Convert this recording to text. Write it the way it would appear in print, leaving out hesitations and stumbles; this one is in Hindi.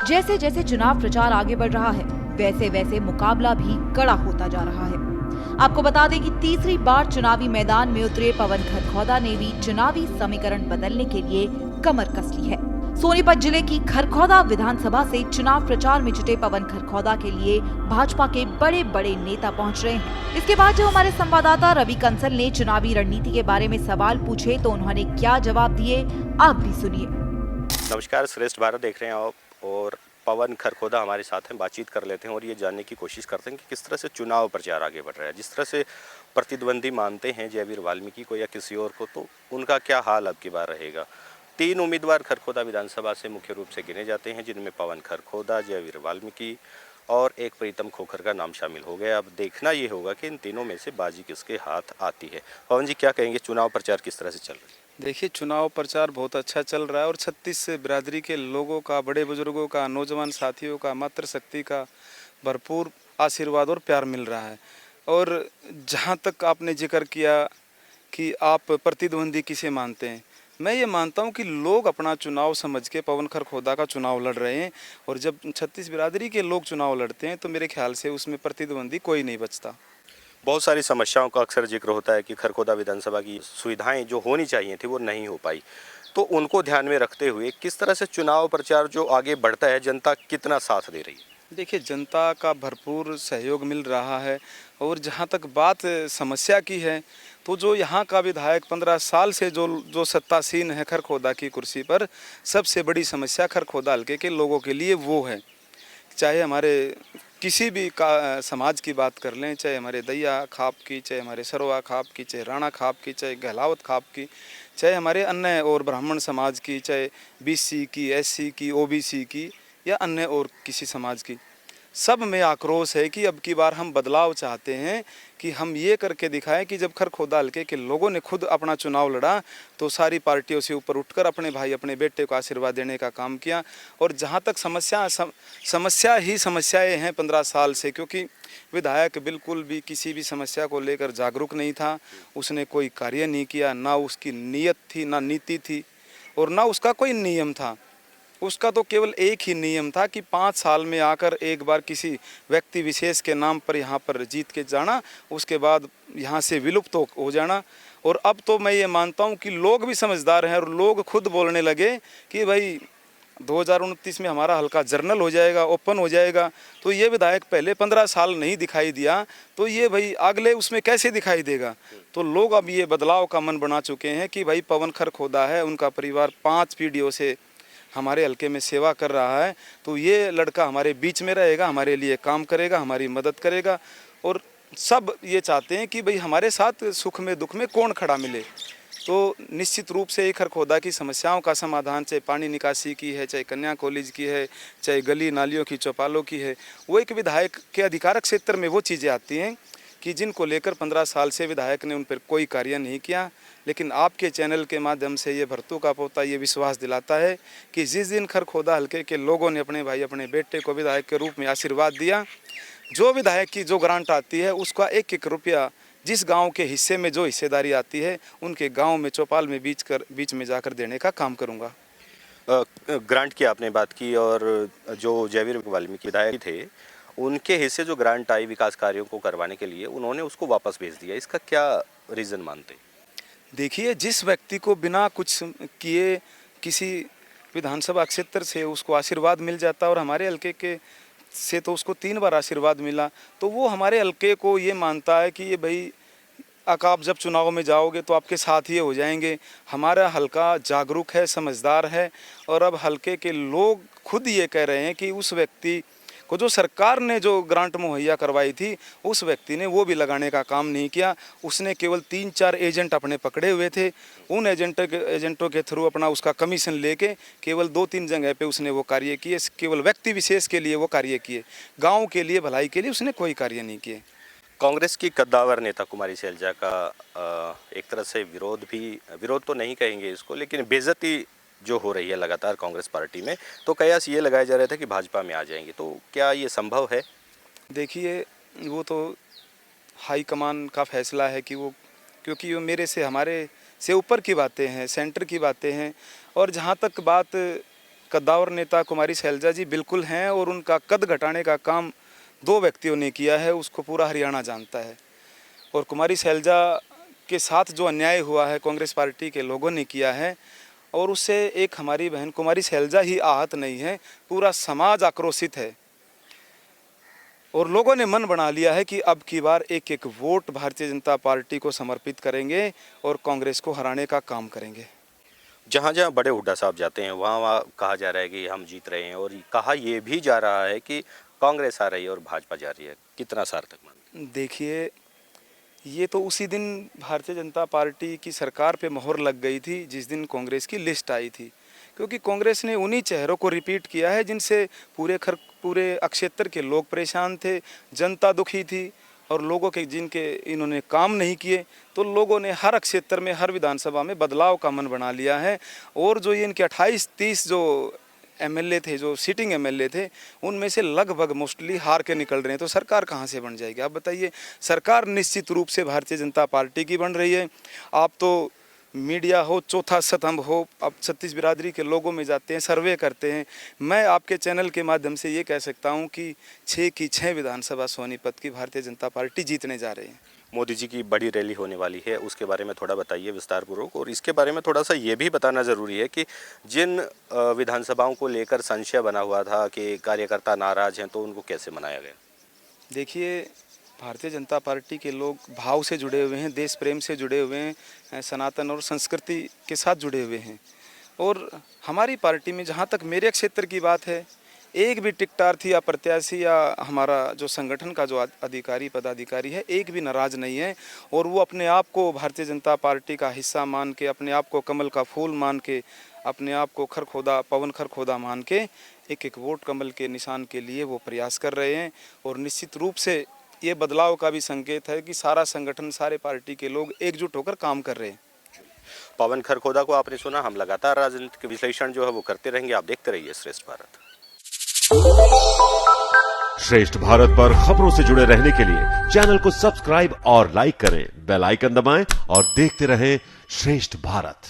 जैसे जैसे चुनाव प्रचार आगे बढ़ रहा है, वैसे वैसे मुकाबला भी कड़ा होता जा रहा है। आपको बता दें कि तीसरी बार चुनावी मैदान में उतरे पवन खरखौदा ने भी चुनावी समीकरण बदलने के लिए कमर कस ली है। सोनीपत जिले की खरखौदा विधानसभा से चुनाव प्रचार में जुटे पवन खरखौदा के लिए भाजपा के बड़े बड़े नेता पहुंच रहे हैं। इसके बाद जब हमारे संवाददाता रवि कंसल ने चुनावी रणनीति के बारे में सवाल पूछे तो उन्होंने क्या जवाब दिए, आप भी सुनिए। नमस्कार, श्रेष्ठ भारत देख रहे हैं आप और पवन खरखौदा हमारे साथ हैं। बातचीत कर लेते हैं और ये जानने की कोशिश करते हैं कि किस तरह से चुनाव प्रचार आगे बढ़ रहा है। जिस तरह से प्रतिद्वंदी मानते हैं जयवीर वाल्मीकि को या किसी और को, तो उनका क्या हाल अब की बार रहेगा। 3 उम्मीदवार खरखौदा विधानसभा से मुख्य रूप से गिने जाते हैं, जिनमें पवन खरखौदा, जयवीर वाल्मीकि और एक प्रीतम खोखर का नाम शामिल हो गया। अब देखना ये होगा कि इन तीनों में से बाजी किसके हाथ आती है। पवन जी, क्या कहेंगे, चुनाव प्रचार किस तरह से चल रहा है? देखिए, चुनाव प्रचार बहुत अच्छा चल रहा है और 36 बिरादरी के लोगों का, बड़े बुजुर्गों का, नौजवान साथियों का, मातृशक्ति का भरपूर आशीर्वाद और प्यार मिल रहा है। और जहाँ तक आपने जिक्र किया कि आप प्रतिद्वंदी किसे मानते हैं, मैं ये मानता हूँ कि लोग अपना चुनाव समझ के पवन खरखौदा का चुनाव लड़ रहे हैं। और जब 36 बिरादरी के लोग चुनाव लड़ते हैं तो मेरे ख्याल से उसमें प्रतिद्वंदी कोई नहीं बचता। बहुत सारी समस्याओं का अक्सर जिक्र होता है कि खरखौदा विधानसभा की सुविधाएं जो होनी चाहिए थी वो नहीं हो पाई, तो उनको ध्यान में रखते हुए किस तरह से चुनाव प्रचार जो आगे बढ़ता है, जनता कितना साथ दे रही है? देखिए, जनता का भरपूर सहयोग मिल रहा है। और जहाँ तक बात समस्या की है, तो जो यहाँ का विधायक 15 साल से जो सत्तासीन है खरखौदा की कुर्सी पर, सबसे बड़ी समस्या खरखौदा हल्के के लोगों के लिए वो है। चाहे हमारे किसी भी समाज की बात कर लें, चाहे हमारे दैया खाप की, चाहे हमारे सरवा खाप की, चाहे राणा खाप की, चाहे गहलावत खाप की, चाहे हमारे अन्य और ब्राह्मण समाज की, चाहे BC की, SC की, OBC की या अन्य और किसी समाज की, सब में आक्रोश है कि अब की बार हम बदलाव चाहते हैं कि हम ये करके दिखाएं कि जब खरखौदा हल्के के लोगों ने खुद अपना चुनाव लड़ा तो सारी पार्टियों से ऊपर उठकर अपने भाई, अपने बेटे को आशीर्वाद देने का काम किया। और जहाँ तक समस्याएं हैं 15 साल से, क्योंकि विधायक बिल्कुल भी किसी भी समस्या को लेकर जागरूक नहीं था, उसने कोई कार्य नहीं किया, ना उसकी नीयत थी, ना नीति थी और ना उसका कोई नियम था। उसका तो केवल एक ही नियम था कि 5 साल में आकर एक बार किसी व्यक्ति विशेष के नाम पर यहाँ पर जीत के जाना, उसके बाद यहाँ से विलुप्त हो जाना। और अब तो मैं ये मानता हूँ कि लोग भी समझदार हैं और लोग खुद बोलने लगे कि भाई 2029 में हमारा हल्का जर्नल हो जाएगा, ओपन हो जाएगा। तो ये विधायक पहले 15 साल नहीं दिखाई दिया, तो ये भाई अगले उसमें कैसे दिखाई देगा। तो लोग अब ये बदलाव का मन बना चुके हैं कि भाई पवन खरखौदा है, उनका परिवार 5 पीढ़ियों से हमारे हल्के में सेवा कर रहा है, तो ये लड़का हमारे बीच में रहेगा, हमारे लिए काम करेगा, हमारी मदद करेगा। और सब ये चाहते हैं कि भाई हमारे साथ सुख में दुख में कौन खड़ा मिले। तो निश्चित रूप से खरखौदा की समस्याओं का समाधान, चाहे पानी निकासी की है, चाहे कन्या कॉलेज की है, चाहे गली नालियों की, चौपालों की है, वो एक विधायक के अधिकारक क्षेत्र में वो चीज़ें आती हैं कि जिनको लेकर 15 साल से विधायक ने उन पर कोई कार्य नहीं किया। लेकिन आपके चैनल के माध्यम से ये भरतू का पोता ये विश्वास दिलाता है कि जिस दिन खरखौदा हल्के के लोगों ने अपने भाई, अपने बेटे को विधायक के रूप में आशीर्वाद दिया, जो विधायक की जो ग्रांट आती है उसका 1-1 रुपया जिस गांव के हिस्से में जो हिस्सेदारी आती है, उनके गांव में चौपाल में बीच में जाकर देने का काम करूंगा। ग्रांट की आपने बात की, और जो जयवीर वाल्मीकि विधायक थे, उनके हिस्से जो ग्रांट आई विकास कार्यों को करवाने के लिए, उन्होंने उसको वापस भेज दिया। इसका क्या रीज़न मानते हैं? देखिए, जिस व्यक्ति को बिना कुछ किए किसी विधानसभा क्षेत्र से उसको आशीर्वाद मिल जाता, और हमारे हल्के के से तो उसको 3 बार आशीर्वाद मिला, तो वो हमारे हल्के को ये मानता है कि ये भाई आप जब चुनाव में जाओगे तो आपके साथ ही हो जाएंगे। हमारा हल्का जागरूक है, समझदार है। और अब हल्के के लोग खुद ये कह रहे हैं कि उस व्यक्ति को जो सरकार ने जो ग्रांट मुहैया करवाई थी, उस व्यक्ति ने वो भी लगाने का काम नहीं किया। उसने केवल 3-4 एजेंट अपने पकड़े हुए थे, उन एजेंटों के थ्रू अपना उसका कमीशन लेके केवल 2-3 जगह पे उसने वो कार्य किए, केवल व्यक्ति विशेष के लिए वो कार्य किए, गांव के लिए, भलाई के लिए उसने कोई कार्य नहीं किए। कांग्रेस की कद्दावर नेता कुमारी शैलजा का एक तरह से विरोध तो नहीं कहेंगे इसको, लेकिन बेइज्जती जो हो रही है लगातार कांग्रेस पार्टी में, तो कयास ये लगाया जा रहा था कि भाजपा में आ जाएंगे, तो क्या ये संभव है? देखिए, वो तो हाईकमान का फैसला है कि वो, क्योंकि वो हमारे से ऊपर की बातें हैं, सेंटर की बातें हैं। और जहाँ तक बात कद्दावर नेता कुमारी शैलजा जी बिल्कुल हैं, और उनका कद घटाने का काम 2 व्यक्तियों ने किया है, उसको पूरा हरियाणा जानता है। और कुमारी शैलजा के साथ जो अन्याय हुआ है कांग्रेस पार्टी के लोगों ने किया है, और उससे एक हमारी बहन कुमारी शैलजा ही आहत नहीं है, पूरा समाज आक्रोशित है। और लोगों ने मन बना लिया है कि अब की बार एक एक वोट भारतीय जनता पार्टी को समर्पित करेंगे और कांग्रेस को हराने का काम करेंगे। जहाँ जहाँ बड़े हुड्डा साहब जाते हैं वहाँ वहाँ कहा जा रहा है कि हम जीत रहे हैं, और कहा ये भी जा रहा है कि कांग्रेस आ रही है और भाजपा जा रही है। कितना सार्थक मानते हैं? देखिए, ये तो उसी दिन भारतीय जनता पार्टी की सरकार पे मोहर लग गई थी जिस दिन कांग्रेस की लिस्ट आई थी, क्योंकि कांग्रेस ने उन्हीं चेहरों को रिपीट किया है जिनसे पूरे क्षेत्र के लोग परेशान थे, जनता दुखी थी, और लोगों के जिनके इन्होंने काम नहीं किए, तो लोगों ने हर क्षेत्र में, हर विधानसभा में बदलाव का मन बना लिया है। और जो ये इनके 28-30 जो एमएलए थे, जो सिटिंग एमएलए थे, उनमें से लगभग मोस्टली हार के निकल रहे हैं। तो सरकार कहाँ से बन जाएगी आप बताइए? सरकार निश्चित रूप से भारतीय जनता पार्टी की बन रही है। आप तो मीडिया हो, चौथा स्तंभ हो, आप छत्तीस बिरादरी के लोगों में जाते हैं, सर्वे करते हैं। मैं आपके चैनल के माध्यम से ये कह सकता हूँ कि 6 की 6 विधानसभा सोनीपत की भारतीय जनता पार्टी जीतने जा रही है। मोदी जी की बड़ी रैली होने वाली है, उसके बारे में थोड़ा बताइए विस्तारपूर्वक। और इसके बारे में थोड़ा सा ये भी बताना ज़रूरी है कि जिन विधानसभाओं को लेकर संशय बना हुआ था कि कार्यकर्ता नाराज हैं, तो उनको कैसे मनाया गया? देखिए, भारतीय जनता पार्टी के लोग भाव से जुड़े हुए हैं, देश प्रेम से जुड़े हुए हैं, सनातन और संस्कृति के साथ जुड़े हुए हैं। और हमारी पार्टी में जहाँ तक मेरे क्षेत्र की बात है, एक भी टिकटार्थी या प्रत्याशी या हमारा जो संगठन का जो अधिकारी पदाधिकारी है, एक भी नाराज नहीं है। और वो अपने आप को भारतीय जनता पार्टी का हिस्सा मान के, अपने आप को कमल का फूल मान के, अपने आप को पवन खरखोदा मान के एक एक वोट कमल के निशान के लिए वो प्रयास कर रहे हैं। और निश्चित रूप से ये बदलाव का भी संकेत है कि सारा संगठन, सारे पार्टी के लोग एकजुट होकर काम कर रहे हैं। पवन खरखोदा को आपने सुना, हम लगातार राजनीतिक विश्लेषण जो है वो करते रहेंगे। आप देखते रहिए श्रेष्ठ भारत। श्रेष्ठ भारत पर खबरों से जुड़े रहने के लिए चैनल को सब्सक्राइब और लाइक करें, बेल आइकन दबाएं और देखते रहें श्रेष्ठ भारत।